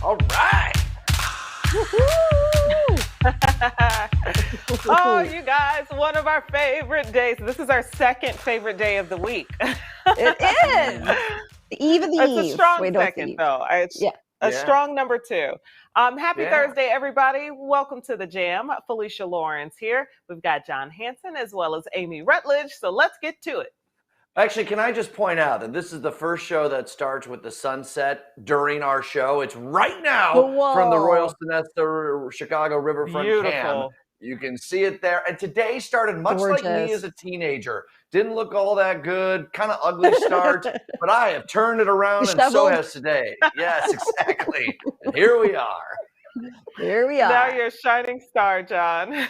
All right. Oh, you guys, one of our favorite days. This is our second favorite day of the week. It is. The eve of the It's eve. a strong Wait, no, it's the second, eve. though. It's Yeah. a Yeah. strong number two. Happy Yeah. Thursday, everybody. Welcome to the Jam. Felicia Lawrence here. We've got John Hanson as well as Amy Rutledge. So let's get to it. Actually, can I just point out that this is the first show that starts with the sunset during our show? It's right now from the Royal Whoa. Sonesta Chicago Riverfront Cam. Beautiful. You can see it there. And today started much like me Gorgeous. as a teenager. Didn't look all that good, kind of ugly start, but I have turned it around, and so Disheveled. has today. Yes, exactly. And here we are. Here we Now are. you're a shining star, John.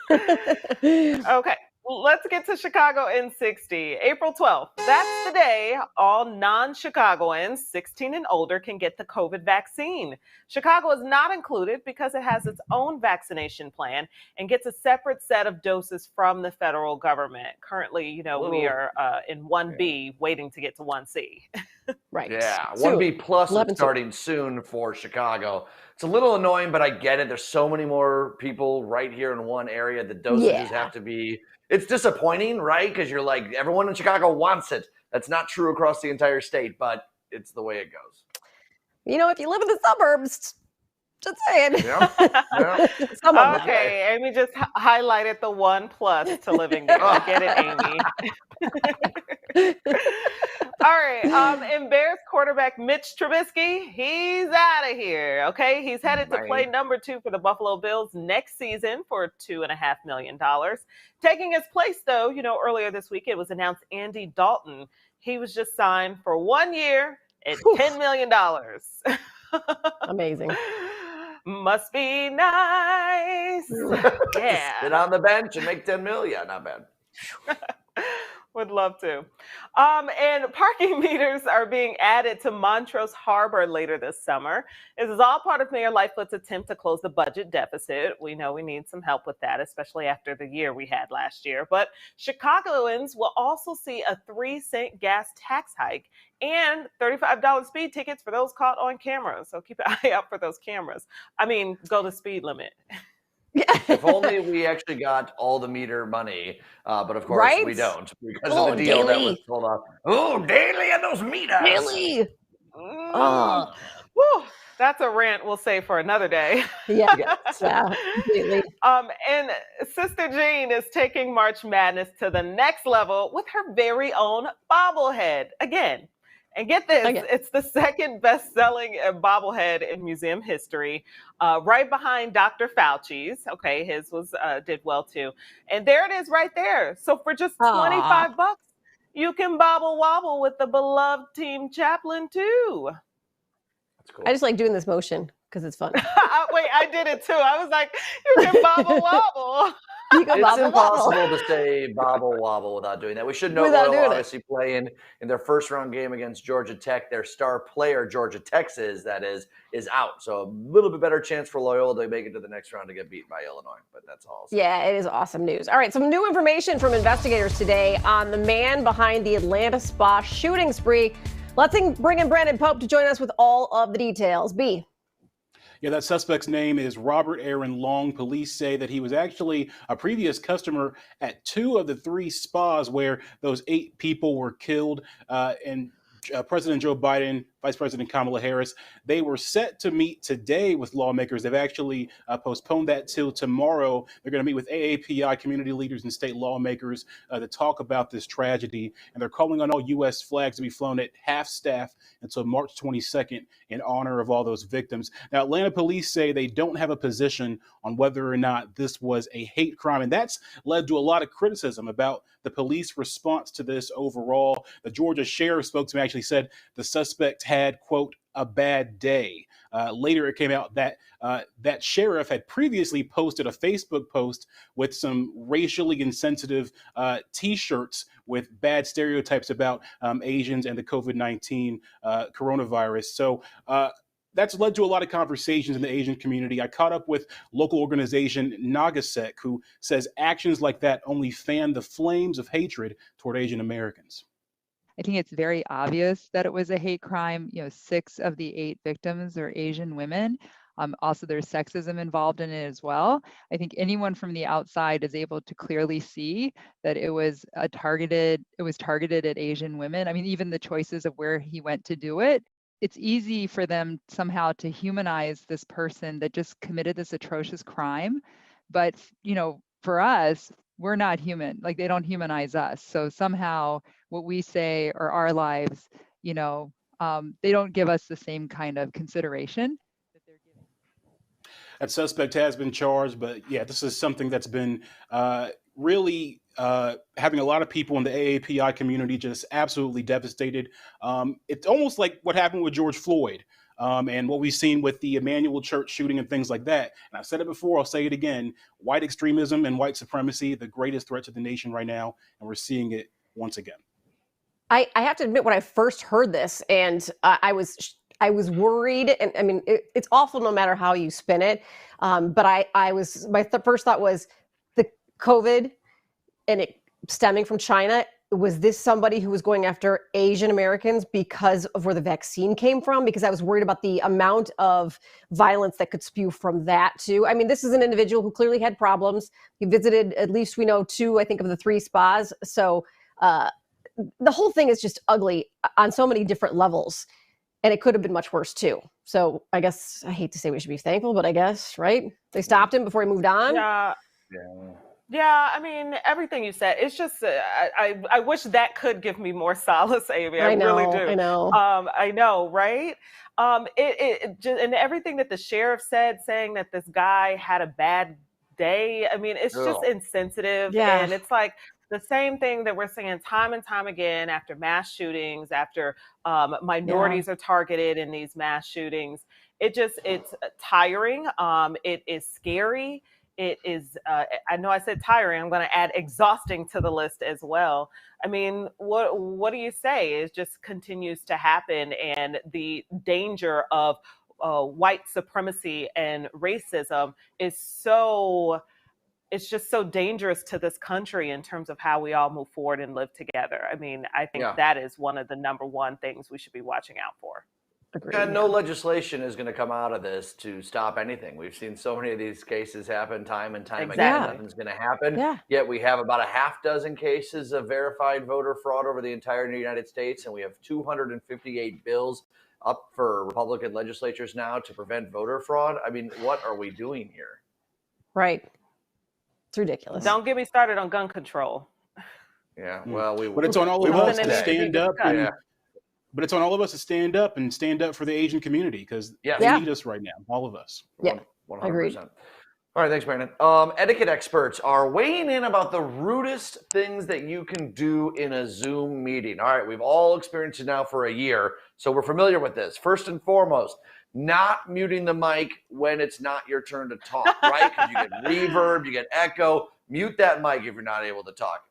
Okay, let's get to Chicago N60. April 12th. That's the day all non-Chicagoans 16 and older can get the COVID vaccine. Chicago is not included because it has its own vaccination plan and gets a separate set of doses from the federal government. Currently, we are in 1B waiting to get to 1C. Right. Yeah, Soon. 1B plus is 11 soon. starting soon for Chicago. It's a little annoying, but I get it. There's so many more people right here in one area. The dosages have to be. It's disappointing, right? Because you're like, everyone in Chicago wants it. That's not true across the entire state, but it's the way it goes. If you live in the suburbs, just saying. Yeah. Some of them. Okay, Amy just highlighted the 1+ to living there. I get it, Amy. All right, and Bears quarterback Mitch Trubisky, he's out of here, okay? He's headed to play number 2 for the Buffalo Bills next season for $2.5 million. Taking his place, though, earlier this week, it was announced Andy Dalton. He was just signed for 1 year at $10 million. Amazing. Must be nice. Yeah. Sit on the bench and make $10 million. Not bad. Would love to. And parking meters are being added to Montrose Harbor later this summer. This is all part of Mayor Lightfoot's attempt to close the budget deficit. We know we need some help with that, especially after the year we had last year. But Chicagoans will also see a 3-cent gas tax hike and $35 speed tickets for those caught on camera. So keep an eye out for those cameras. Go the speed limit. If only we actually got all the meter money, but of course we don't because of the deal that was pulled off. Oh, daily and those meters. Daily. Woo, that's a rant we'll save for another day. Yeah, completely. And Sister Jean is taking March Madness to the next level with her very own bobblehead again. And get this, it's the second best-selling bobblehead in museum history, right behind Dr. Fauci's. Okay, his did well too. And there it is right there. So for just $25, you can bobble wobble with the beloved team chaplain too. That's cool. I just like doing this motion because it's fun. Wait, I did it too. I was like, you can bobble wobble. It's impossible to say bobble wobble without doing that. We should know Loyola obviously playing in their first round game against Georgia Tech. Their star player, Georgia Tech is out. So a little bit better chance for Loyola to make it to the next round to get beaten by Illinois. But that's all. Yeah, it is awesome news. All right, some new information from investigators today on the man behind the Atlanta spa shooting spree. Let's bring in Brandon Pope to join us with all of the details. B. Yeah, that suspect's name is Robert Aaron Long. Police say that he was actually a previous customer at 2 of the 3 spas where those 8 people were killed. And President Joe Biden, Vice President Kamala Harris, they were set to meet today with lawmakers. They've actually postponed that till tomorrow. They're going to meet with AAPI community leaders and state lawmakers to talk about this tragedy. And they're calling on all U.S. flags to be flown at half staff until March 22nd in honor of all those victims. Now, Atlanta police say they don't have a position on whether or not this was a hate crime. And that's led to a lot of criticism about the police response to this overall. The Georgia sheriff's spokesman actually said the suspect had, quote, a bad day. Later, it came out that that sheriff had previously posted a Facebook post with some racially insensitive T-shirts with bad stereotypes about Asians and the COVID-19 coronavirus. So that's led to a lot of conversations in the Asian community. I caught up with local organization Nagasek, who says actions like that only fan the flames of hatred toward Asian Americans. I think it's very obvious that it was a hate crime. 6 of the 8 victims are Asian women. Also, there's sexism involved in it as well. I think anyone from the outside is able to clearly see that it was targeted at Asian women. I mean, even the choices of where he went to do it, it's easy for them somehow to humanize this person that just committed this atrocious crime. But, for us, we're not human. Like, they don't humanize us. So somehow what we say or our lives, they don't give us the same kind of consideration that they're giving. That suspect has been charged, but yeah, this is something that's been really having a lot of people in the AAPI community just absolutely devastated. It's almost like what happened with George Floyd and what we've seen with the Emmanuel Church shooting and things like that. And I've said it before, I'll say it again, white extremism and white supremacy, the greatest threat to the nation right now, and we're seeing it once again. I have to admit, when I first heard this, and I was worried, and I mean, it's awful no matter how you spin it. But my first thought was the COVID and it stemming from China. Was this somebody who was going after Asian Americans because of where the vaccine came from? Because I was worried about the amount of violence that could spew from that too. I mean, this is an individual who clearly had problems. He visited, at least we know, 2, I think, of the 3 spas. So the whole thing is just ugly on so many different levels. And it could have been much worse too. So I guess I hate to say we should be thankful, but I guess, right? They stopped him before he moved on. Yeah, I mean, everything you said, it's just, I wish that could give me more solace, Amy. I really do. I know. I know, right? And everything that the sheriff said, saying that this guy had a bad day, I mean, it's just insensitive. Yeah. And it's like the same thing that we're seeing time and time again after mass shootings, after minorities are targeted in these mass shootings. It's tiring. It is scary. It is, I know I said tiring, I'm going to add exhausting to the list as well. I mean, what do you say? It just continues to happen, and the danger of white supremacy and racism is it's just so dangerous to this country in terms of how we all move forward and live together. I mean, I think that is one of the number one things we should be watching out for. Agreed. And no legislation is going to come out of this to stop anything. We've seen so many of these cases happen time and time again. Nothing's going to happen. Yeah. Yet we have about a half dozen cases of verified voter fraud over the entire United States, and we have 258 bills up for Republican legislatures now to prevent voter fraud. I mean, what are we doing here? Right. It's ridiculous. Don't get me started on gun control. Yeah, well, but it's on all of us to stand up. But it's on all of us to stand up for the Asian community, because they need us right now, all of us. Yeah, 100%. Agreed. All right, thanks, Brandon. Etiquette experts are weighing in about the rudest things that you can do in a Zoom meeting. All right, we've all experienced it now for a year, so we're familiar with this. First and foremost, not muting the mic when it's not your turn to talk, right? Because you get reverb, you get echo. Mute that mic if you're not able to talk.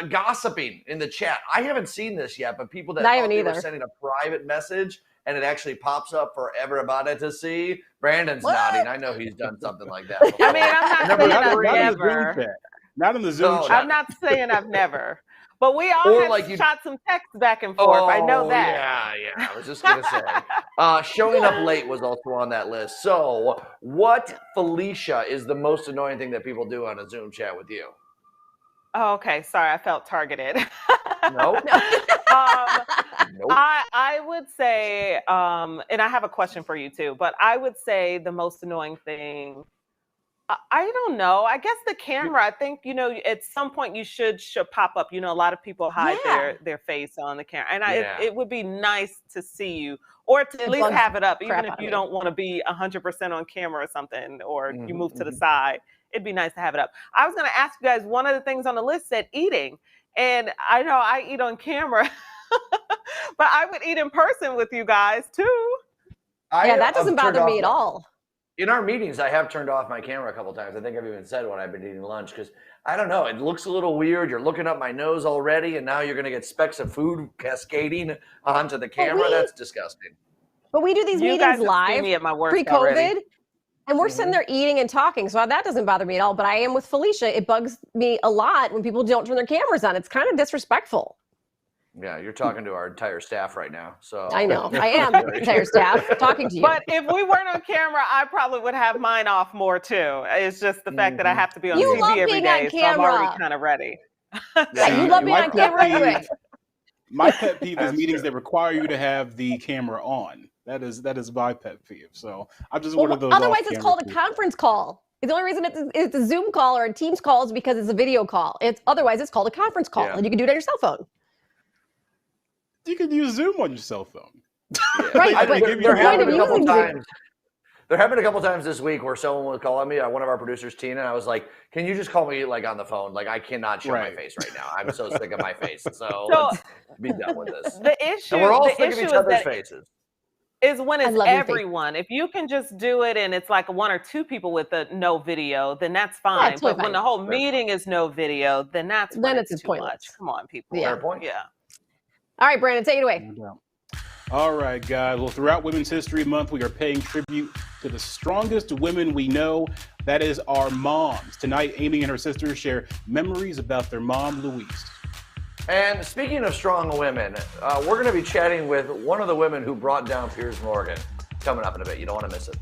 Gossiping in the chat. I haven't seen this yet, but people that were sending a private message and it actually pops up for everybody to see. Brandon's nodding. I know he's done something like that before. I mean, I'm not saying I've never. Not in the Zoom chat. I'm not saying I've never. But we all have shot some texts back and forth. I know that. Yeah. I was just going to say. Showing up late was also on that list. So what, Felicia, is the most annoying thing that people do on a Zoom chat with you? Oh, okay. Sorry, I felt targeted. Nope. I would say, and I have a question for you too, but I would say the most annoying thing, I don't know. I guess the camera, I think, at some point you should pop up. A lot of people hide their face on the camera. And it would be nice to see you, or to at least have it up, even if you don't want to be 100% on camera or something, or you move to the side. It'd be nice to have it up. I was going to ask you guys, one of the things on the list said eating. And I know I eat on camera, but I would eat in person with you guys too. That doesn't bother me at all. In our meetings, I have turned off my camera a couple times. I think I've even said when I've been eating lunch, because I don't know, it looks a little weird. You're looking up my nose already, and now you're going to get specks of food cascading onto the camera. That's disgusting. But we do these meetings live pre-COVID. And we're sitting there eating and talking, so that doesn't bother me at all. But I am with Felicia. It bugs me a lot when people don't turn their cameras on. It's kind of disrespectful. Yeah, you're talking to our entire staff right now. So I know. I am entire staff talking to you. But if we weren't on camera, I probably would have mine off more too. It's just the fact that I have to be on You love TV every being on day, so I'm already camera. kind of ready. Yeah, you love being on camera anyway. My pet peeve is meetings that require you to have the camera on. That is my pet peeve. So I'm just one of those. Otherwise, it's called a conference call. The only reason it's a Zoom call or a Teams call is because it's a video call. Otherwise it's called a conference call, and you can do it on your cell phone. You can use Zoom on your cell phone. Right, but there have been a couple times this week where someone was calling me, one of our producers, Tina, and I was like, can you just call me like on the phone? Like I cannot show my face right now. I'm so sick of my face. So let's be done with this. The issue, and we're all sick of each other's faces. Is when it's everyone. If you can just do it and it's like one or two people with no video, then that's fine. But when the whole meeting is no video, then it's too much. Come on, people. Fair point. Yeah. All right, Brandon, take it away. All right, guys. Well, throughout Women's History Month, we are paying tribute to the strongest women we know. That is our moms. Tonight, Amy and her sisters share memories about their mom, Louise. And speaking of strong women, we're going to be chatting with one of the women who brought down Piers Morgan. Coming up in a bit. You don't want to miss it.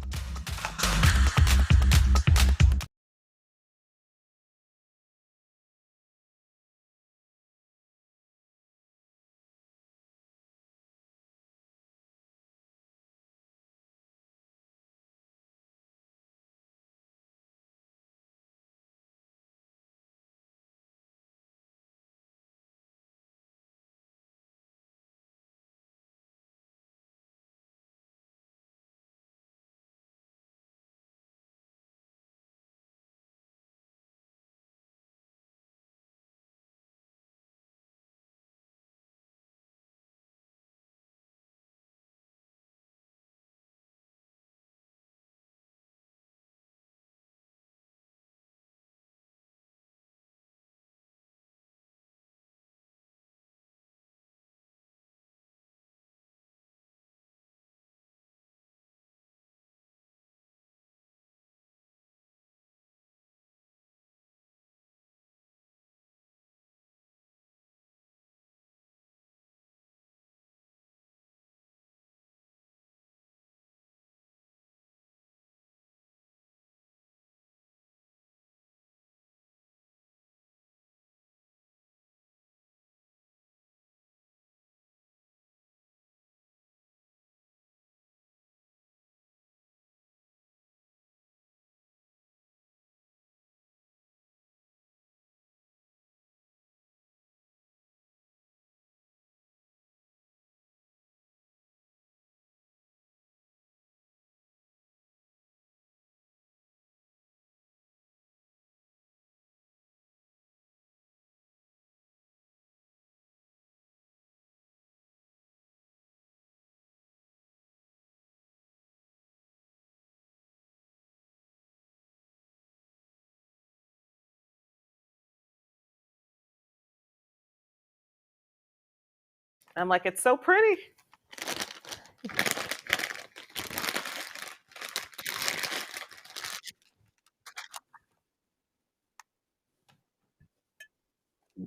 I'm like, it's so pretty.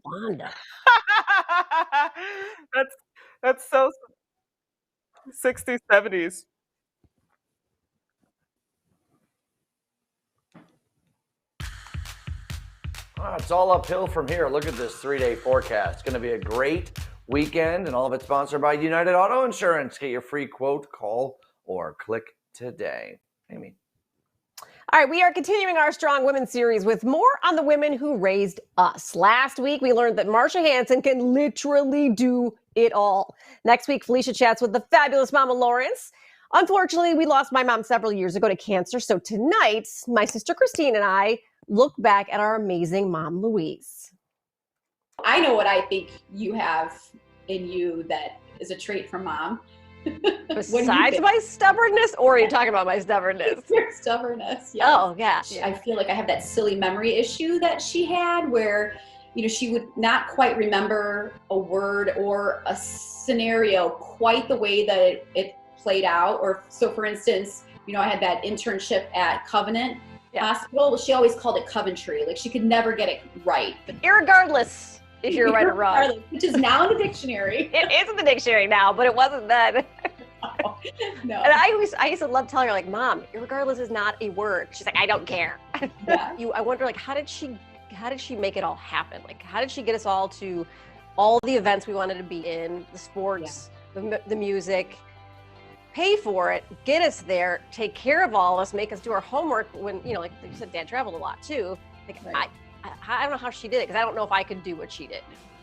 Wanda. That's so 60s, 70s. It's all uphill from here. Look at this 3-day forecast. It's going to be a great weekend, and all of it sponsored by United Auto Insurance. Get your free quote, call, or click today. Amy. All right, we are continuing our Strong Women series with more on the women who raised us. Last week, we learned that Marsha Hanson can literally do it all. Next week, Felicia chats with the fabulous Mama Lawrence. Unfortunately, we lost my mom several years ago to cancer. So tonight, my sister Christine and I look back at our amazing mom, Louise. I know what I think you have in you that is a trait from mom. Besides my stubbornness, or are you talking about my stubbornness? Your stubbornness, yes. Oh, yeah. I feel like I have that silly memory issue that she had where, she would not quite remember a word or a scenario quite the way that it played out. Or so, for instance, I had that internship at Covenant Hospital. Well, she always called it Coventry. Like she could never get it right. But irregardless, if you're right or wrong. Which is now in the dictionary. It is in the dictionary now, but it wasn't then. No. And I used to love telling her, like, Mom, irregardless is not a word. She's like, I don't care. Yeah. I wonder, like, how did she make it all happen? Like, how did she get us all to all the events we wanted to be in, the sports, the music, pay for it, get us there, take care of all of us, make us do our homework when, like you said, Dad traveled a lot too. Like, right. I don't know how she did it, because I don't know if I could do what she did.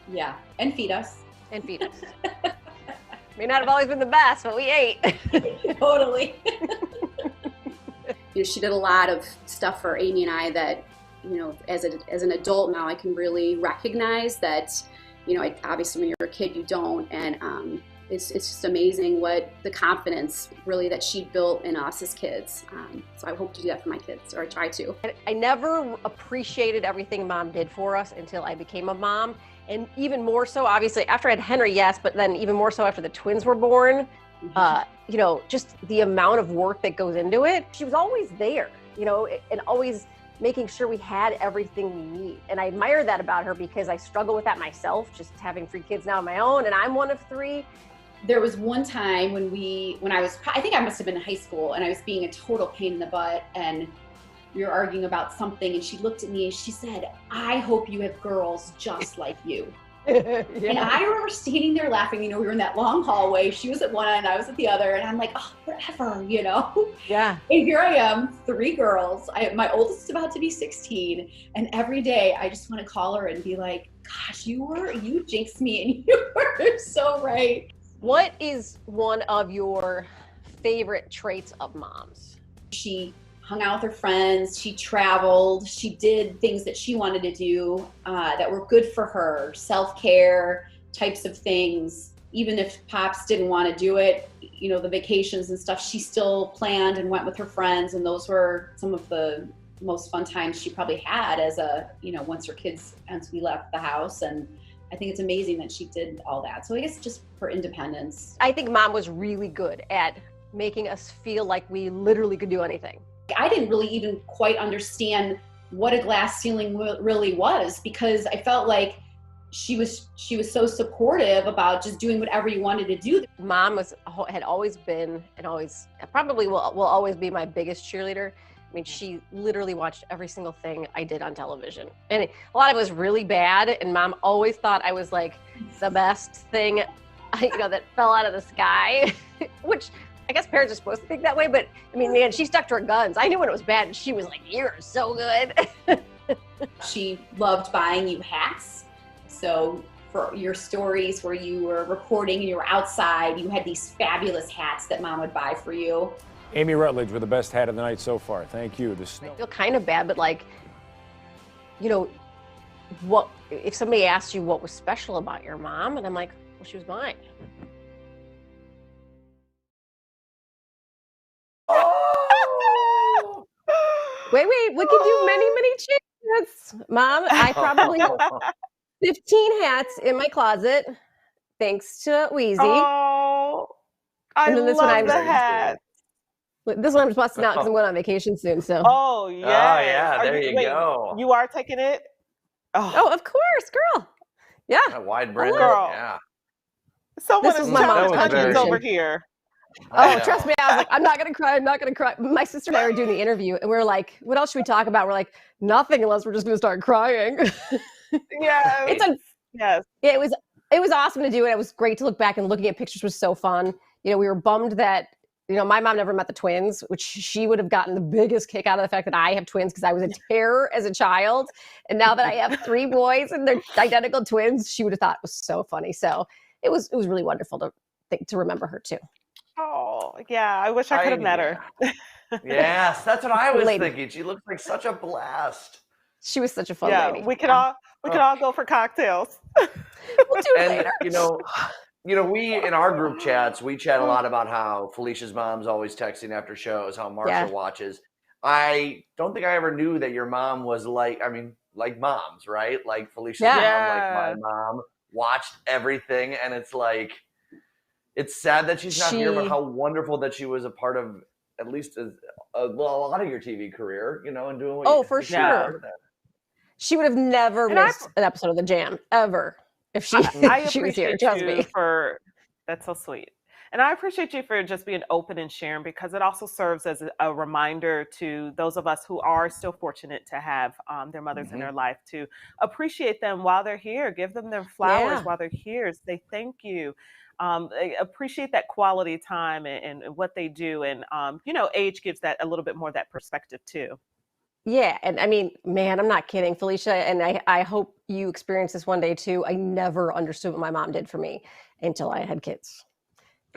Yeah, and feed us. May not have always been the best, but we ate. Totally. She did a lot of stuff for Amy and I that, as an adult now, I can really recognize that, obviously when you're a kid, you don't. And it's just amazing what the confidence really that she built in us as kids. So I hope to do that for my kids, or I try to. I never appreciated everything Mom did for us until I became a mom. And even more so, obviously, after I had Henry, yes, but then even more so after the twins were born, just the amount of work that goes into it. She was always there, and always making sure we had everything we need. And I admire that about her, because I struggle with that myself, just having 3 kids now of my own, and I'm one of 3. There was one time when I think I must have been in high school, and I was being a total pain in the butt, and we were arguing about something, and she looked at me and she said, I hope you have girls just like you. Yeah. And I remember sitting there laughing. We were in that long hallway. She was at one end, I was at the other, and I'm like, oh, whatever, Yeah. And here I am, 3 girls. My oldest is about to be 16, and every day I just want to call her and be like, gosh, you jinxed me, and you were so right. What is one of your favorite traits of moms? She hung out with her friends, she traveled, she did things that she wanted to do that were good for her, self-care types of things. Even if Pops didn't want to do it, the vacations and stuff, she still planned and went with her friends, and those were some of the most fun times she probably had as once we left the house. And I think it's amazing that she did all that. So I guess just for independence. I think Mom was really good at making us feel like we literally could do anything. I didn't really even quite understand what a glass ceiling really was, because I felt like she was so supportive about just doing whatever you wanted to do. Mom had always been, and always probably will always be, my biggest cheerleader. I mean, she literally watched every single thing I did on television. And a lot of it was really bad, and Mom always thought I was like the best thing, that fell out of the sky, which I guess parents are supposed to think that way, but I mean, man, she stuck to her guns. I knew when it was bad, and she was like, you're so good. She loved buying you hats. So for your stories where you were reporting and you were outside, you had these fabulous hats that Mom would buy for you. Amy Rutledge with the best hat of the night so far. Thank you. I feel kind of bad, but what if somebody asked you what was special about your mom, and I'm like, well, she was mine. Oh! Wait, we can do many hats. Mom, I probably have 15 hats in my closet, thanks to Wheezy. Oh, I love the hat. This one I'm busting out because I'm going on vacation soon. So. Oh yeah. Oh yeah. There you go. You are taking it. Oh, of course, girl. Yeah. A wide brim. Girl. Yeah. Someone is trying to touch over here. Oh, trust me. I was like, I'm not going to cry. My sister and I were doing the interview, and we were like, what else should we talk about? We're like, nothing, unless we're just going to start crying. Yes. Yes. Yeah, it was awesome to do it. It was great to look back, and looking at pictures was so fun. We were bummed that, my mom never met the twins, which she would have gotten the biggest kick out of the fact that I have twins, because I was a terror as a child. And now that I have 3 boys and they're identical twins, she would have thought it was so funny. So it was really wonderful to remember her too. Oh, yeah. I wish I could have met her. Yes, that's what I was thinking. She looked like such a blast. She was such a fun lady. We could all go for cocktails. We'll do it later. We in our group chats, we chat a lot about how Felicia's mom's always texting after shows, how Marsha watches. I don't think I ever knew that your mom was like moms, right? Like Felicia's mom, like my mom, watched everything, and it's like, it's sad that she's not here, but how wonderful that she was a part of at least a lot of your TV career, and doing what for sure. She would have never And missed an episode of The Jam ever if she I she was here. appreciate Trust you me. for that's so sweet. And I appreciate you for just being open and sharing because it also serves as a reminder to those of us who are still fortunate to have their mothers in their life to appreciate them while they're here, give them their flowers Yeah. while they're here, say thank you. Appreciate that quality time and what they do. And, age gives that a little bit more of that perspective too. Yeah, and I mean, man, I'm not kidding, Felicia, and I hope you experience this one day too. I never understood what my mom did for me until I had kids.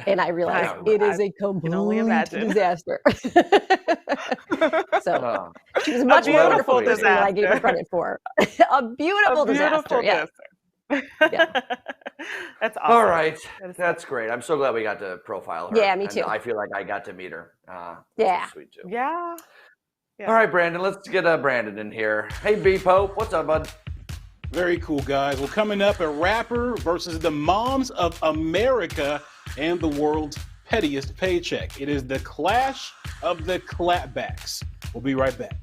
And I realized I, it I is a can only complete imagine. disaster. So Oh, she was a A much more well, wonderful beautiful person than I gave her disaster. credit for. A A beautiful disaster, beautiful yes. disaster. Yeah. That's all awesome. right. That is That's great. I'm so glad we got to profile her. Yeah, me And too. I feel like I got to meet her. Yeah. Sweet too. yeah. All right, Brandon, let's get Brandon in here. Hey, B Pope, what's up, bud? Very cool, guys. Well, coming up, a rapper versus the moms of America and the world's pettiest paycheck. It is the clash of the clapbacks. We'll be right back.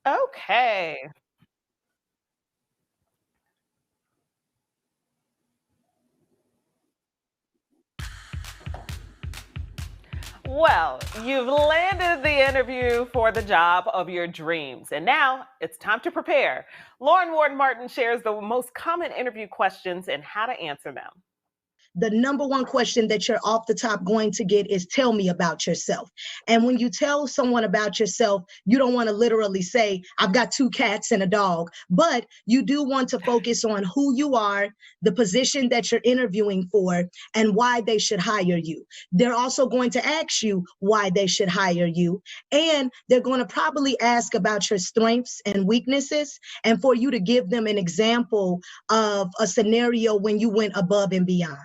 Okay. Well, you've landed the interview for the job of your dreams, and now it's time to prepare. Lauren Ward Martin shares the most common interview questions and how to answer them. The number one question that you're off the top going to get is tell me about yourself. And when you tell someone about yourself, you don't want to literally say, I've got 2 cats and a dog, but you do want to focus on who you are, the position that you're interviewing for, and why they should hire you. They're also going to ask you why they should hire you. And they're going to probably ask about your strengths and weaknesses, and for you to give them an example of a scenario when you went above and beyond.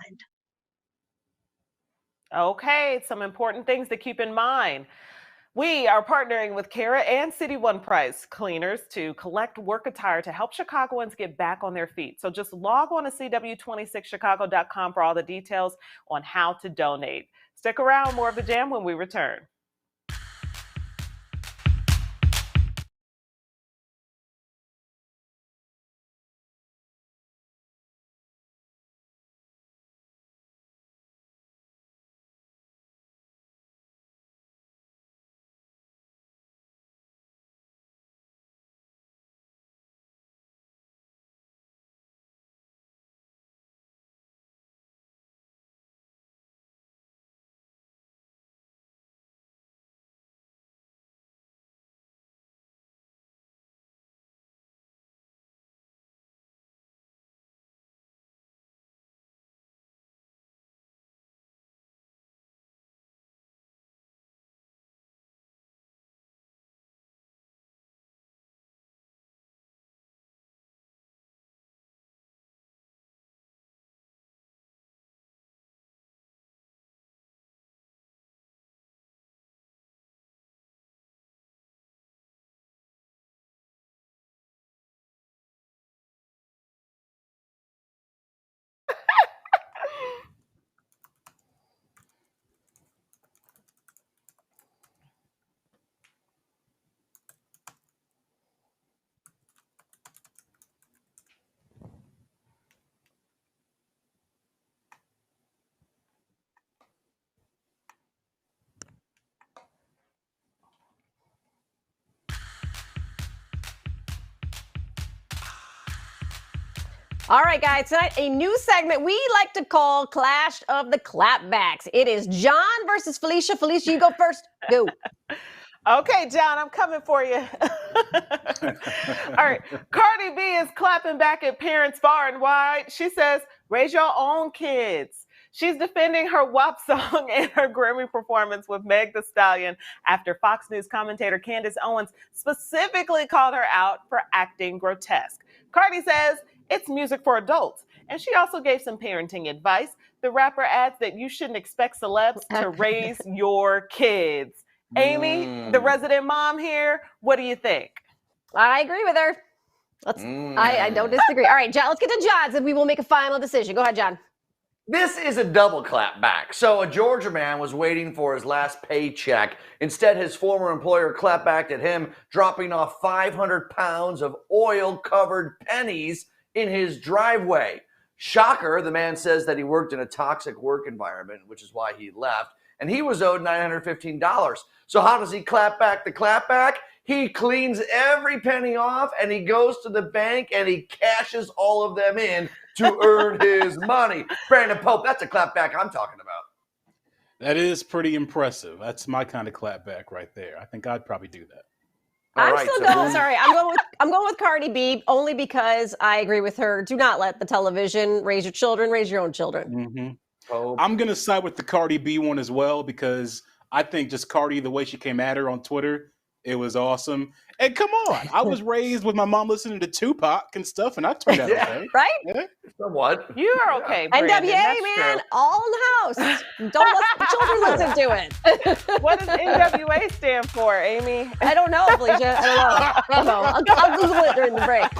Okay, some important things to keep in mind. We are partnering with Cara and City One Price Cleaners to collect work attire to help Chicagoans get back on their feet. So just log on to cw26chicago.com for all the details on how to donate. Stick around, more of the Jam when we return. All right, guys, tonight a new segment we like to call Clash of the Clapbacks. It is John versus Felicia. Felicia, you go first. Go. Okay, John, I'm coming for you. All right, Cardi B is clapping back at parents far and wide. She says, raise your own kids. She's defending her WAP song and her Grammy performance with Meg Thee Stallion after Fox News commentator Candace Owens specifically called her out for acting grotesque. Cardi says it's music for adults, and she also gave some parenting advice. The rapper adds that you shouldn't expect celebs to raise your kids. Amy, the resident mom here, what do you think? I agree with her. I don't disagree. All right, John, let's get to John's and we will make a final decision. Go ahead, John. This is a double clap back. So a Georgia man was waiting for his last paycheck. Instead, his former employer clapped back at him, dropping off 500 pounds of oil-covered pennies in his driveway. Shocker, the man says that he worked in a toxic work environment, which is why he left, and he was owed $915. So how does he clap back the clap back? He cleans every penny off, and he goes to the bank, and he cashes all of them in to earn his money. Brandon Pope, that's a clap back I'm talking about. That is pretty impressive. That's my kind of clap back right there. I think I'd probably do that. I'm going with Cardi B only because I agree with her. Do not let the television raise your children, raise your own children. Mm-hmm. I'm going to side with the Cardi B one as well because I think just Cardi, the way she came at her on Twitter, it was awesome. And come on, I was raised with my mom listening to Tupac and stuff, and I turned out okay. Right? Yeah. Somewhat. You are okay, Brandon. NWA, man, all in the house. Don't let the children listen to it. What does NWA stand for, Amy? I don't know, Felicia. I don't know. I'll Google it during the break.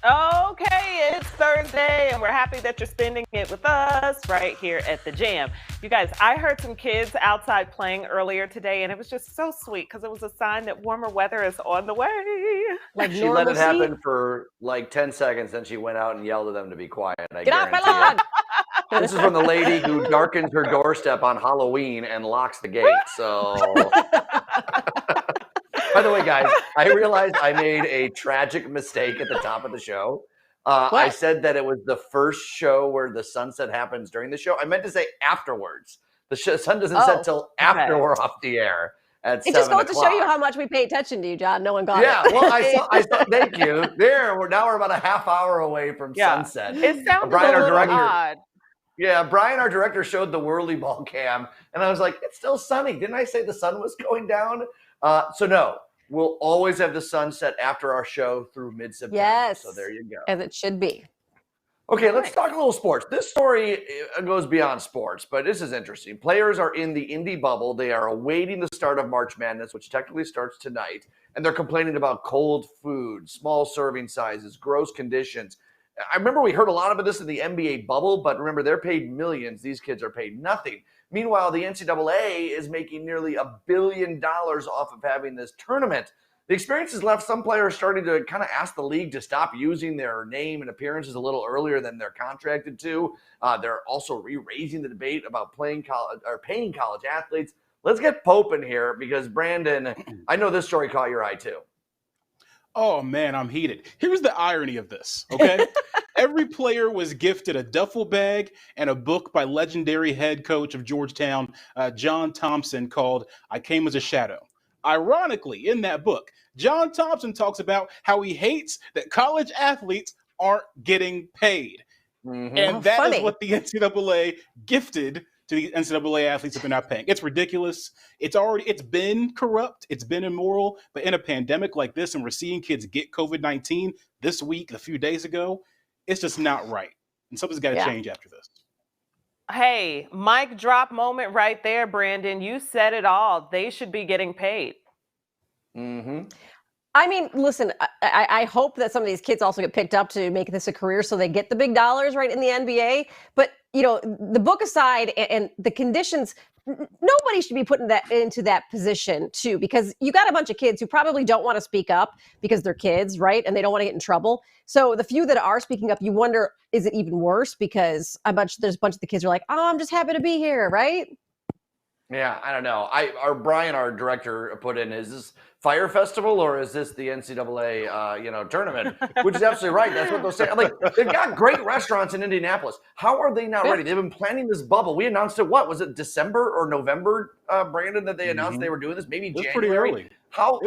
Okay, it's Thursday, and we're happy that you're spending it with us right here at the Jam. You guys, I heard some kids outside playing earlier today, and it was just so sweet because it was a sign that warmer weather is on the way. Like she let it happen for like 10 seconds, then she went out and yelled at them to be quiet. Get off my lawn! This is from the lady who darkens her doorstep on Halloween and locks the gate. So By the way, guys, I realized I made a tragic mistake at the top of the show. I said that it was the first show where the sunset happens during the show. I meant to say afterwards. The sun doesn't set till after we're off the air at 7 o'clock. It just goes to show you how much we pay attention to you, John. No one got it. Yeah, well, I saw. Thank you. We're about a half hour away from sunset. It sounded a little odd. Yeah, Brian, our director, showed the whirly ball cam, and I was like, it's still sunny. Didn't I say the sun was going down? So no, we'll always have the sunset after our show through mid-September. Yes. So there you go. As it should be. Okay, let's talk a little sports. This story goes beyond sports, but this is interesting. Players are in the Indy bubble. They are awaiting the start of March Madness, which technically starts tonight, and they're complaining about cold food, small serving sizes, gross conditions. I remember we heard a lot of this in the NBA bubble, but remember, they're paid millions. These kids are paid nothing. Meanwhile, the NCAA is making nearly $1 billion off of having this tournament. The experience has left some players starting to kind of ask the league to stop using their name and appearances a little earlier than they're contracted to. They're also raising the debate about paying college athletes. Let's get Pope in here because, Brandon, I know this story caught your eye too. Oh, man, I'm heated. Here's the irony of this, okay? Every player was gifted a duffel bag and a book by legendary head coach of Georgetown, John Thompson, called I Came as a Shadow. Ironically, in that book, John Thompson talks about how he hates that college athletes aren't getting paid. Mm-hmm. And that is what the NCAA gifted to the NCAA athletes if they're not paying. It's ridiculous. It's been corrupt. It's been immoral. But in a pandemic like this, and we're seeing kids get COVID-19 this week, a few days ago, it's just not right. And something's got to change after this. Hey, mic drop moment right there, Brandon. You said it all. They should be getting paid. Mm-hmm. I mean, listen, I hope that some of these kids also get picked up to make this a career so they get the big dollars right in the NBA. But, you know, the book aside and the conditions, nobody should be put into that position, too, because you got a bunch of kids who probably don't want to speak up because they're kids, right? And they don't want to get in trouble. So the few that are speaking up, you wonder, is it even worse? Because there's a bunch of the kids who are like, oh, I'm just happy to be here, right? Yeah, I don't know. Brian, our director, put in, is this Fire Festival or is this the NCAA, tournament? Which is absolutely right. That's what they're saying. Like, they've got great restaurants in Indianapolis. How are they not ready? They've been planning this bubble. We announced it. Was it December or November, Brandon, that they announced they were doing this? Maybe January. Pretty early. How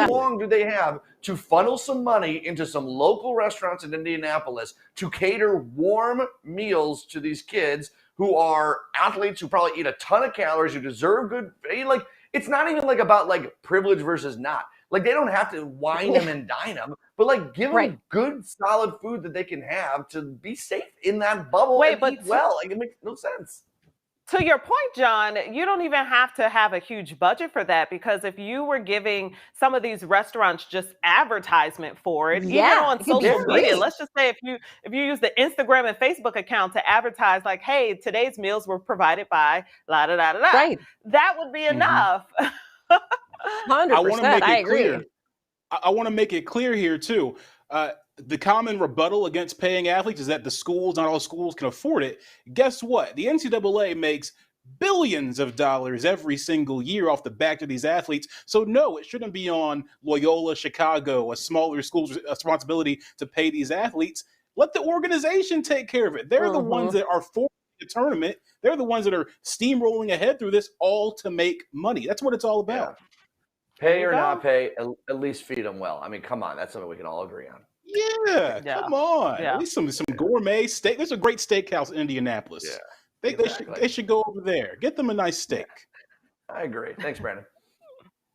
long do they have to funnel some money into some local restaurants in Indianapolis to cater warm meals to these kids who are athletes who probably eat a ton of calories, who deserve good, like, it's not even like about like privilege versus not. Like, they don't have to wine them and dine them, but like give them good, solid food that they can have to be safe in that bubble and eat well. Like, it makes no sense. To your point, John, you don't even have to have a huge budget for that, because if you were giving some of these restaurants just advertisement for it, even on social media, let's just say if you use the Instagram and Facebook account to advertise like, hey, today's meals were provided by la da da da da. Right. That would be enough. 100%. I agree. I want to make it clear here too. The common rebuttal against paying athletes is that not all schools can afford it. Guess what? The NCAA makes billions of dollars every single year off the back of these athletes. So no, it shouldn't be on Loyola Chicago, a smaller school's responsibility to pay these athletes. Let the organization take care of it. They're the ones that are for the tournament. They're the ones that are steamrolling ahead through this, all to make money. That's what it's all about. Yeah. Pay or not pay, at least feed them well. I mean, come on. That's something we can all agree on. Yeah, come on. Yeah. At least some gourmet steak. There's a great steakhouse in Indianapolis. Yeah, they should go over there. Get them a nice steak. I agree. Thanks, Brandon.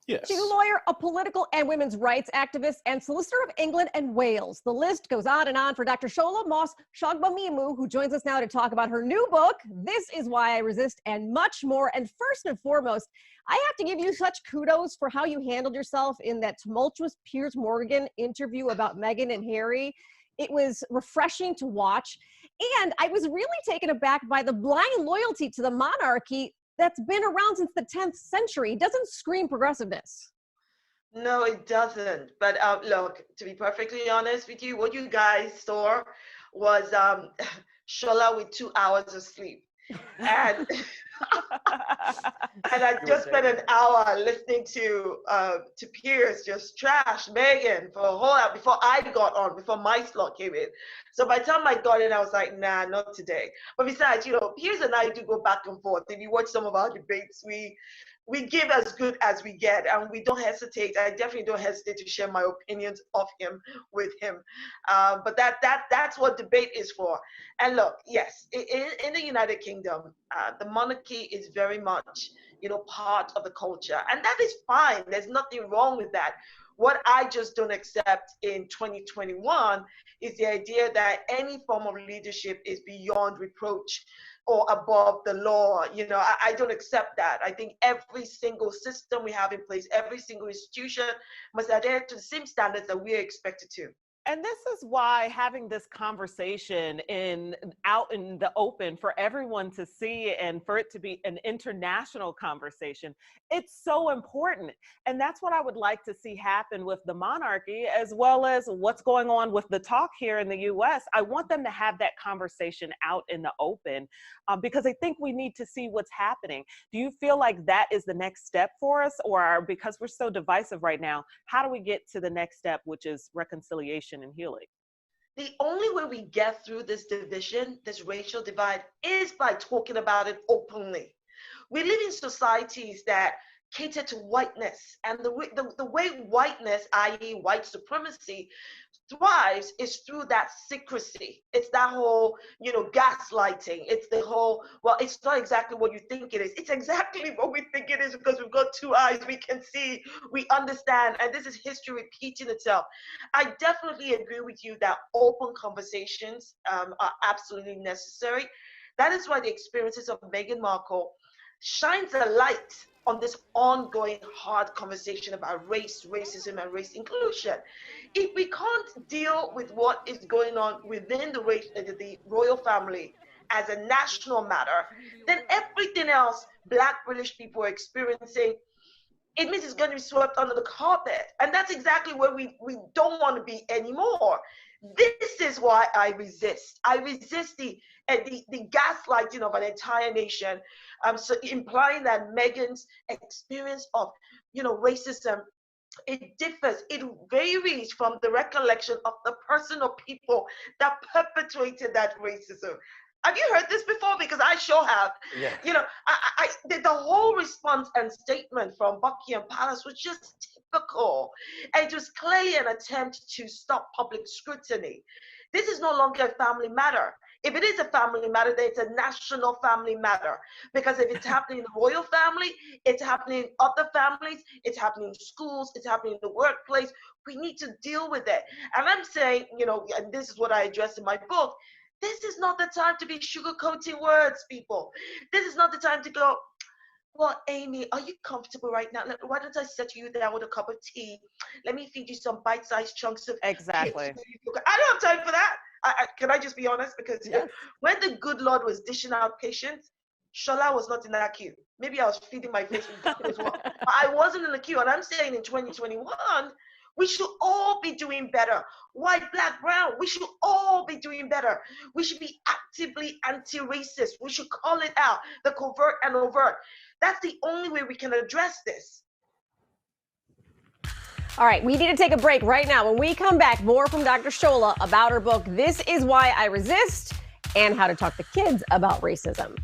Yes. She's a lawyer, a political and women's rights activist, and solicitor of England and Wales. The list goes on and on for Dr. Shola Mos-Shogbamimu, who joins us now to talk about her new book, This Is Why I Resist, and much more. And first and foremost, I have to give you such kudos for how you handled yourself in that tumultuous Piers Morgan interview about Meghan and Harry. It was refreshing to watch. And I was really taken aback by the blind loyalty to the monarchy that's been around since the 10th century. It doesn't scream progressiveness. No, it doesn't. But look, to be perfectly honest with you, what you guys saw was Shola with 2 hours of sleep. And and I just spent an hour listening to Piers just trash Megan for a whole hour before I got on, before my slot came in. So by the time I got in, I was like, nah, not today. But besides, Piers and I do go back and forth. If you watch some of our debates, we give as good as we get, and we don't hesitate. I definitely don't hesitate to share my opinions of him with him. But that's what debate is for. And look, yes, in the United Kingdom, the monarchy is very much, part of the culture, and that is fine. There's nothing wrong with that. What I just don't accept in 2021 is the idea that any form of leadership is beyond reproach or above the law. I don't accept that. I think every single system we have in place, every single institution must adhere to the same standards that we are expected to. And this is why having this conversation out in the open for everyone to see, and for it to be an international conversation, it's so important. And that's what I would like to see happen with the monarchy, as well as what's going on with the talk here in the US. I want them to have that conversation out in the open, because I think we need to see what's happening. Do you feel like that is the next step for us, or because we're so divisive right now, how do we get to the next step, which is reconciliation and healing? The only way we get through this division, this racial divide, is by talking about it openly. We live in societies that cater to whiteness, and the way whiteness, i.e. white supremacy, thrives is through that secrecy. It's that whole, gaslighting. It's the whole, well, it's not exactly what you think it is. It's exactly what we think it is, because we've got two eyes, we can see, we understand, and this is history repeating itself. I definitely agree with you that open conversations are absolutely necessary. That is why the experiences of Meghan Markle shines a light on this ongoing hard conversation about race, racism, and race inclusion. If we can't deal with what is going on within the royal family as a national matter, then everything else Black British people are experiencing, it means it's going to be swept under the carpet. And that's exactly where we don't want to be anymore. This is why I resist. I resist the gaslighting of an entire nation, so implying that Meghan's experience of, racism, it differs. It varies from the recollection of the person or people that perpetuated that racism. Have you heard this before? Because I sure have. Yeah. The whole response and statement from Buckingham Palace was just typical. And it was clearly an attempt to stop public scrutiny. This is no longer a family matter. If it is a family matter, then it's a national family matter. Because if it's happening in the royal family, it's happening in other families, it's happening in schools, it's happening in the workplace. We need to deal with it. And I'm saying, and this is what I address in my book, this is not the time to be sugarcoating words, people. This is not the time to go, well, Amy, are you comfortable right now? Why don't I set you down with a cup of tea? Let me feed you some bite-sized chunks of Exactly. I don't have time for that. Can I just be honest? Because Yes. when the good Lord was dishing out patience, Shola was not in that queue. Maybe I was feeding my face with food as well. But I wasn't in the queue. And I'm saying in 2021, we should all be doing better. White, Black, brown, we should all be doing better. We should be actively anti-racist. We should call it out, the covert and overt. That's the only way we can address this. All right, we need to take a break right now. When we come back, more from Dr. Shola about her book, This Is Why I Resist, and how to talk to kids about racism.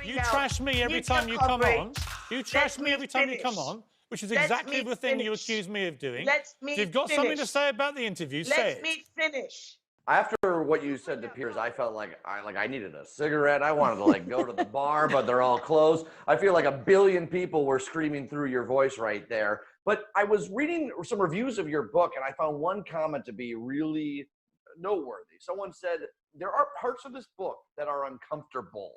You trash me every time you come on. You trash me every time you come on, which is exactly the thing you accuse me of doing. If you've got something to say about the interview, say it. Let me finish. After what you said to Piers, I felt like I needed a cigarette. I wanted to go to the bar, but they're all closed. I feel like a billion people were screaming through your voice right there. But I was reading some reviews of your book, and I found one comment to be really noteworthy. Someone said, there are parts of this book that are uncomfortable,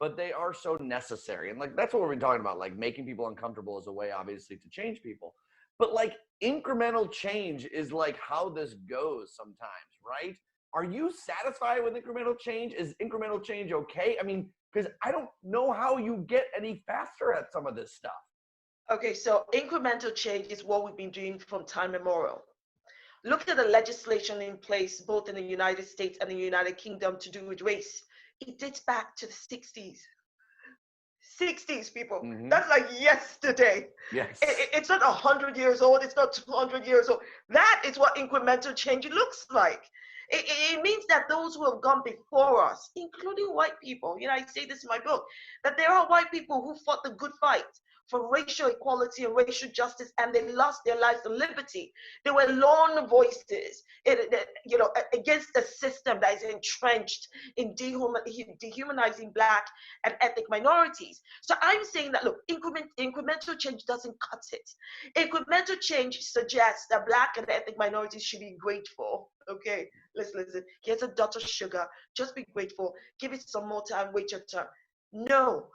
but they are so necessary. And that's what we've been talking about, making people uncomfortable is a way, obviously, to change people. But incremental change is how this goes sometimes, right? Are you satisfied with incremental change? Is incremental change okay? I mean, because I don't know how you get any faster at some of this stuff. Okay, so incremental change is what we've been doing from time immemorial. Look at the legislation in place, both in the United States and the United Kingdom, to do with race. It dates back to the 60s. 60s, people. Mm-hmm. That's like yesterday. Yes. It's not 100 years old. It's not 200 years old. That is what incremental change looks like. It means that those who have gone before us, including white people, I say this in my book, that there are white people who fought the good fight for racial equality and racial justice, and they lost their lives and liberty. They were lone voices, against the system that is entrenched in dehumanizing Black and ethnic minorities. So I'm saying that, look, incremental change doesn't cut it. Incremental change suggests that Black and ethnic minorities should be grateful. Okay, listen. Here's a dot of sugar. Just be grateful. Give it some more time. Wait your turn. No.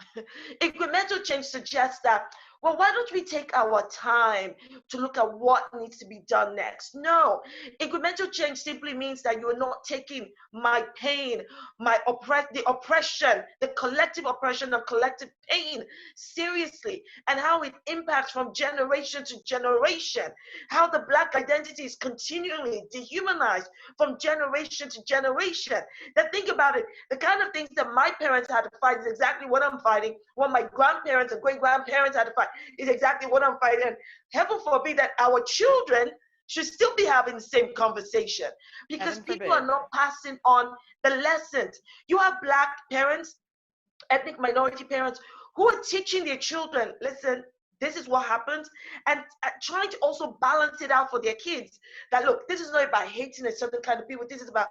Incremental change suggests that, well, why don't we take our time to look at what needs to be done next? No. Incremental change simply means that you're not taking my pain, the oppression, the collective oppression and collective pain seriously, and how it impacts from generation to generation, how the Black identity is continually dehumanized from generation to generation. Now think about it. The kind of things that my parents had to fight is exactly what I'm fighting, what my grandparents and great-grandparents had to fight is exactly what I'm fighting. Heaven forbid that our children should still be having the same conversation, because people are not passing on the lessons. You have Black parents, ethnic minority parents, who are teaching their children, listen, this is what happens, and trying to also balance it out for their kids. That, look, this is not about hating a certain kind of people. This is about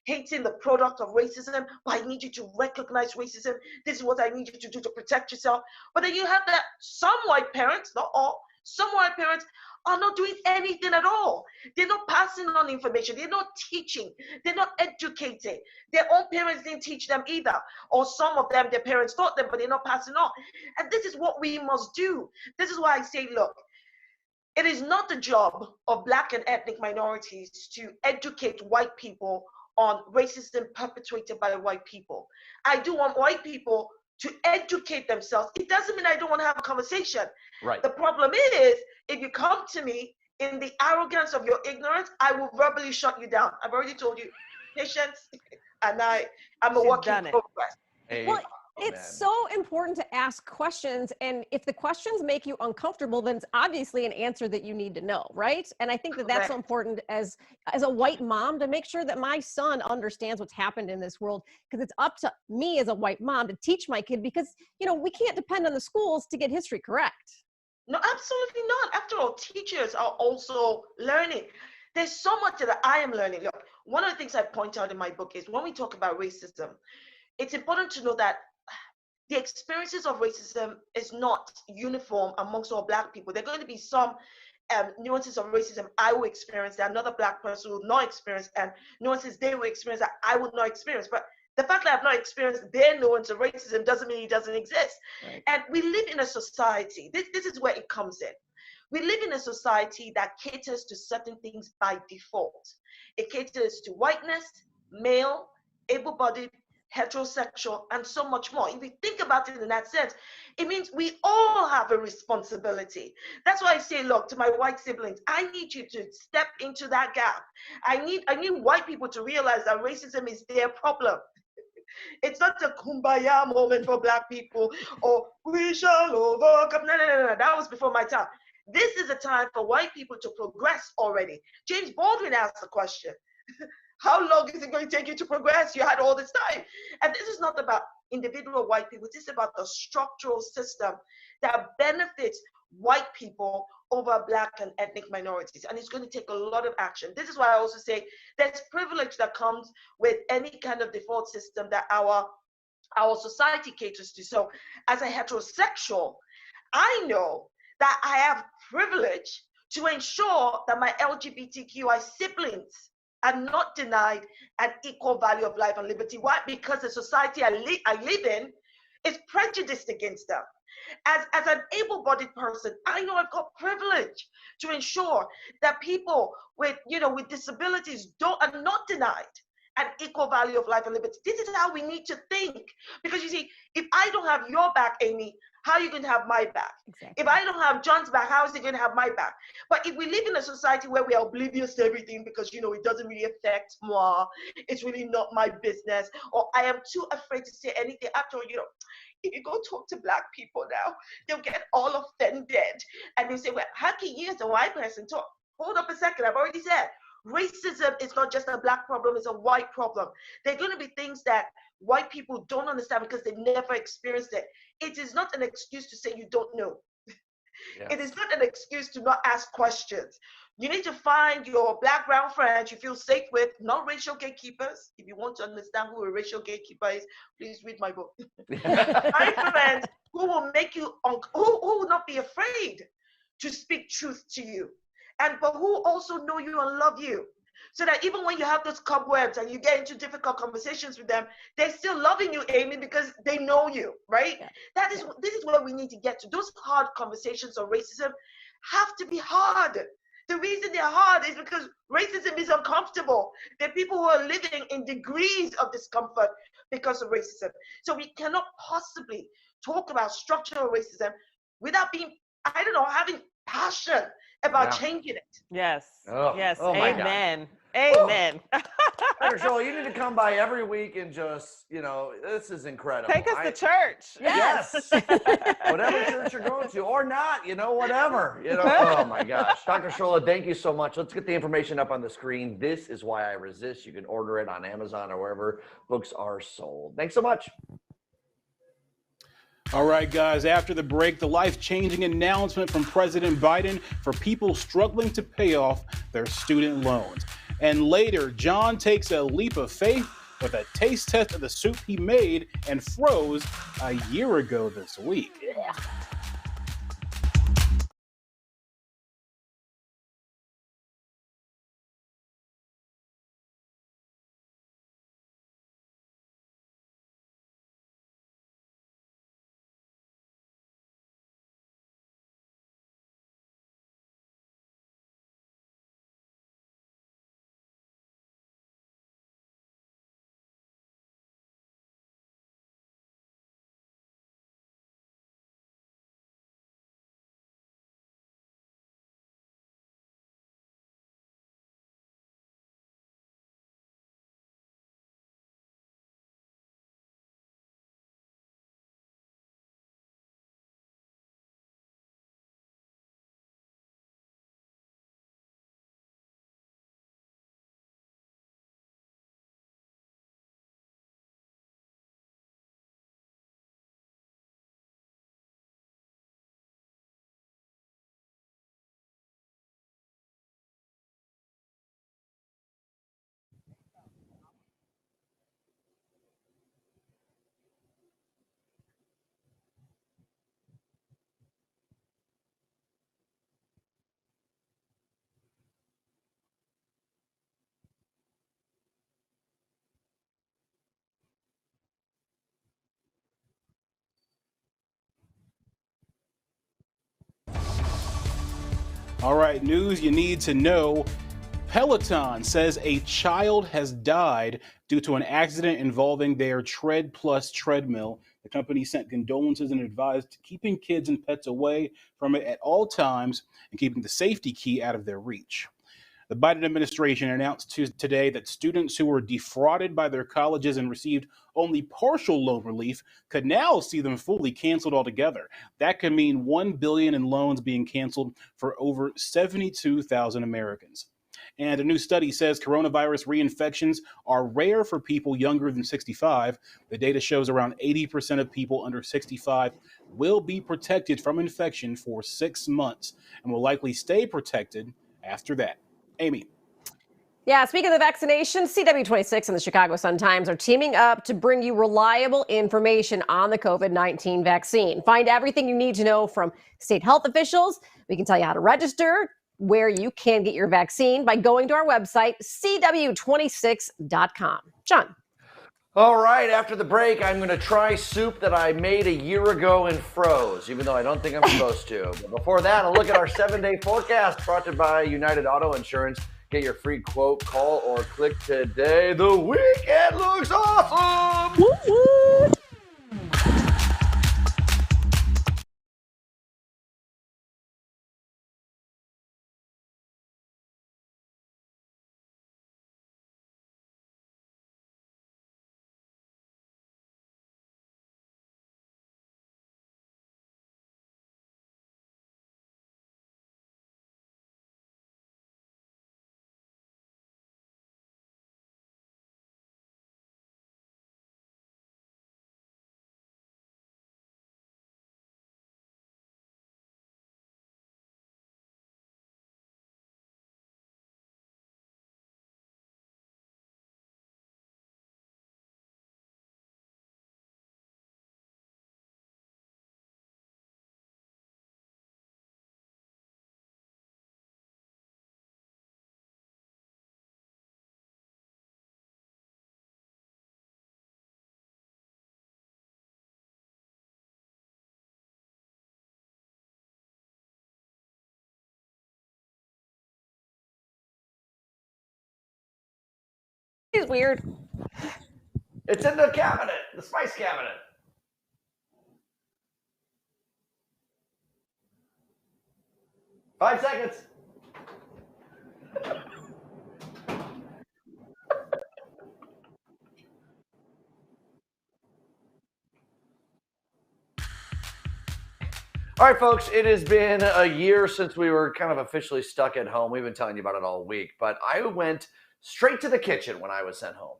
hating the product of racism, but I need you to recognize racism. This is what I need you to do to protect yourself. But then you have that some white parents, not all, some white parents are not doing anything at all. They're not passing on information. They're not teaching. They're not educating. Their own parents didn't teach them either. Or some of them, their parents taught them, but they're not passing on. And this is what we must do. This is why I say, look, it is not the job of Black and ethnic minorities to educate white people on racism perpetrated by white people. I do want white people to educate themselves. It doesn't mean I don't want to have a conversation. Right. The problem is, if you come to me in the arrogance of your ignorance, I will verbally shut you down. I've already told you, patience, and I'm a work in progress. Well, it's so important to ask questions, and if the questions make you uncomfortable, then it's obviously an answer that you need to know, right? And I think that that's so important as a white mom to make sure that my son understands what's happened in this world, because it's up to me as a white mom to teach my kid, because we can't depend on the schools to get history correct. No, absolutely not. After all, teachers are also learning. There's so much that I am learning. Look, one of the things I point out in my book is when we talk about racism, it's important to know that the experiences of racism is not uniform amongst all Black people. There are going to be some nuances of racism I will experience that another Black person will not experience, and nuances they will experience that I would not experience. But the fact that I've not experienced their nuance of racism doesn't mean it doesn't exist. Right. And we live in a society, this is where it comes in. We live in a society that caters to certain things by default. It caters to whiteness, male, able-bodied, heterosexual, and so much more. If you think about it in that sense, it means we all have a responsibility. That's why I say, look, to my white siblings, I need you to step into that gap. I need white people to realize that racism is their problem. It's not a kumbaya moment for Black people, or we shall overcome. No. That was before my time. This is a time for white people to progress already. James Baldwin asked the question, How long is it going to take you to progress? You had all this time. And this is not about individual white people. This is about the structural system that benefits white people over Black and ethnic minorities. And it's going to take a lot of action. This is why I also say there's privilege that comes with any kind of default system that our society caters to. So as a heterosexual, I know that I have privilege to ensure that my LGBTQI siblings are not denied an equal value of life and liberty. Why? Because the society I live in is prejudiced against them. As an able-bodied person, I know I've got privilege to ensure that people with disabilities are not denied an equal value of life and liberty. This is how we need to think. Because you see, if I don't have your back, Amy, how are you going to have my back? Exactly. If I don't have John's back, how is he going to have my back? But if we live in a society where we are oblivious to everything because, it doesn't really affect moi, it's really not my business, or I am too afraid to say anything. After all, if you go talk to Black people now, they'll get all offended. And they'll say, well, how can you as a white person talk? Hold up a second, I've already said, racism is not just a Black problem, it's a white problem. There are going to be things that white people don't understand because they've never experienced it. It is not an excuse to say you don't know. Yeah. It is not an excuse to not ask questions. You need to find your Black, brown friends you feel safe with, not racial gatekeepers. If you want to understand who a racial gatekeeper is, please read my book. Find friends who will make you, who will not be afraid to speak truth to you, but who also know you and love you. So that even when you have those cobwebs and you get into difficult conversations with them, they're still loving you, Amy, because they know you, right? Yeah. This is where we need to get to. Those hard conversations on racism have to be hard. The reason they're hard is because racism is uncomfortable. There are people who are living in degrees of discomfort because of racism. So we cannot possibly talk about structural racism without having passion about changing it. Yes. Oh, yes. Oh Amen. Amen. Dr. Shola, you need to come by every week and just, this is incredible. Take us to church. Yes. Whatever church you're going to or not, whatever. Oh my gosh. Dr. Shola, thank you so much. Let's get the information up on the screen. This is Why I Resist. You can order it on Amazon or wherever books are sold. Thanks so much. All right, guys, after the break, the life-changing announcement from President Biden for people struggling to pay off their student loans. And later, John takes a leap of faith with a taste test of the soup he made and froze a year ago this week. Yeah. All right, news you need to know. Peloton says a child has died due to an accident involving their Tread Plus treadmill. The company sent condolences and advised keeping kids and pets away from it at all times and keeping the safety key out of their reach. The Biden administration announced today that students who were defrauded by their colleges and received only partial loan relief could now see them fully canceled altogether. That could mean $1 billion in loans being canceled for over 72,000 Americans. And a new study says coronavirus reinfections are rare for people younger than 65. The data shows around 80% of people under 65 will be protected from infection for 6 months and will likely stay protected after that. Amy. Yeah, speaking of the vaccination, CW26 and the Chicago Sun-Times are teaming up to bring you reliable information on the COVID-19 vaccine. Find everything you need to know from state health officials. We can tell you how to register, where you can get your vaccine by going to our website, cw26.com. John. All right, after the break, I'm going to try soup that I made a year ago and froze, even though I don't think I'm supposed to. But before that, I'll look at our 7-day forecast brought to you by United Auto Insurance. Get your free quote, call, or click today. The weekend looks awesome! Woo-woo. It's weird. It's in the cabinet, the spice cabinet. Five seconds. All right, folks, it has been a year since we were kind of officially stuck at home. We've been telling you about it all week, but I went straight to the kitchen when I was sent home.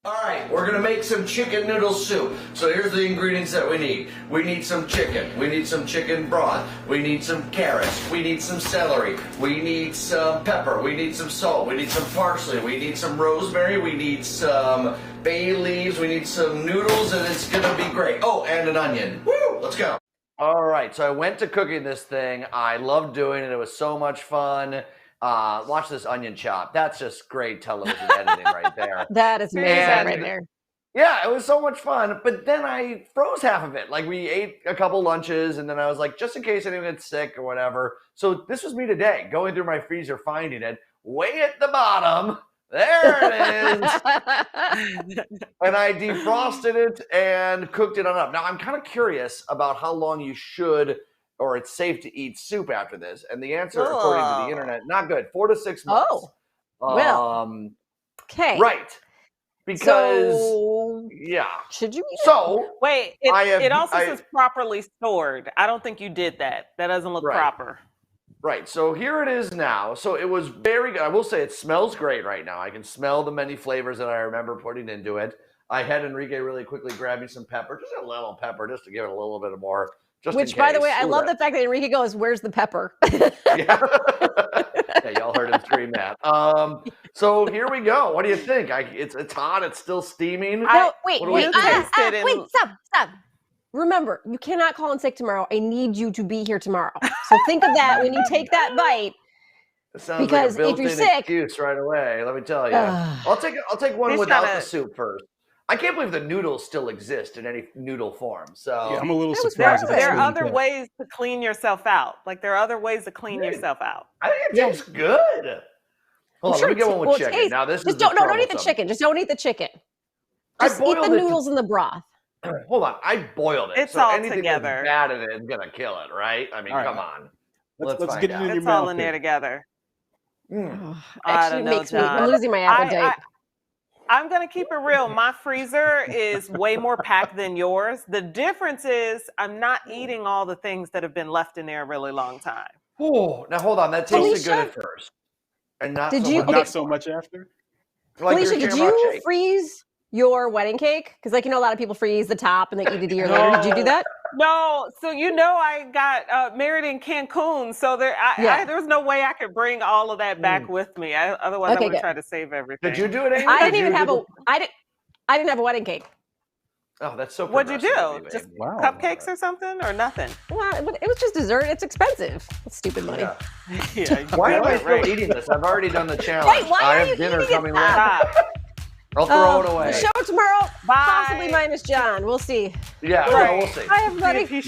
All right, we're going to make some chicken noodle soup. So here's the ingredients that we need. We need some chicken. We need some chicken broth. We need some carrots. We need some celery. We need some pepper. We need some salt. We need some parsley. We need some rosemary. We need some bay leaves. We need some noodles, and it's going to be great. Oh, and an onion. Woo! Let's go. All right, so I went to cooking this thing. I loved doing it. It was so much fun. Watch this onion chop. That's just great television editing right there. That is amazing right there. Yeah, it was so much fun. But then I froze half of it. Like, we ate a couple lunches, and then I was like, just in case anyone gets sick or whatever. So this was me today, going through my freezer, finding it way at the bottom. There it is. And I defrosted it and cooked it on up. Now, I'm kind of curious about how long you should, or it's safe to eat soup after this. And the answer, according to the internet, not good. 4 to 6 months. Oh, well, okay. Right. Because, yeah. Should you eat it? So, wait, it also says properly stored. I don't think you did that. That doesn't look proper. Right, so here it is now. So it was very good. I will say it smells great right now. I can smell the many flavors that I remember putting into it. I had Enrique really quickly grab me some pepper, just a little pepper, just to give it a little bit more. Which, by the way, I love the fact that Enrique goes, "Where's the pepper?" Yeah, y'all heard him scream that. So here we go. What do you think? It's hot. It's still steaming. Wait, stop. Remember, you cannot call in sick tomorrow. I need you to be here tomorrow. So think of that when you take that bite. It sounds because like a if you're built-in sick, excuse right away. Let me tell you. I'll take one without the soup first. I can't believe the noodles still exist in any noodle form. So yeah, I'm a little surprised. There are other ways to clean yourself out. Like, there are other ways to clean yourself out. I think it tastes good. Hold on, let me get one with chicken. Now this is don't eat the chicken. Just don't eat the chicken. Just eat the noodles and the broth. Hold on, I boiled it. It's so all anything together. That's bad in it is gonna kill it, right? I mean, come on. Let's get it in your It's mouth. all in there together. I don't know, John. I'm losing my appetite. I'm going to keep it real. My freezer is way more packed than yours. The difference is I'm not eating all the things that have been left in there a really long time. Oh, now hold on. That tasted good at first. And not Did so you? much, Okay. Not so much after. like Felicia, your did shamrock you shake. freeze your wedding cake? Because, like, a lot of people freeze the top and they eat it a year later. Did you do that? No, so I got married in Cancun, so there was no way I could bring all of that back with me. Otherwise, I would try to save everything. Did you do it, Amy? I didn't even have I didn't have a wedding cake. Oh, that's so. What'd you do? You, just cupcakes or something, or nothing? Well, it was just dessert. It's expensive. It's stupid money. Yeah. Why am I still eating this? I've already done the challenge. Wait, why I are have you dinner eating it? coming later. I'll throw it away. The show tomorrow, Bye. possibly minus John. We'll see. Yeah, well, we'll see. Bye, everybody. He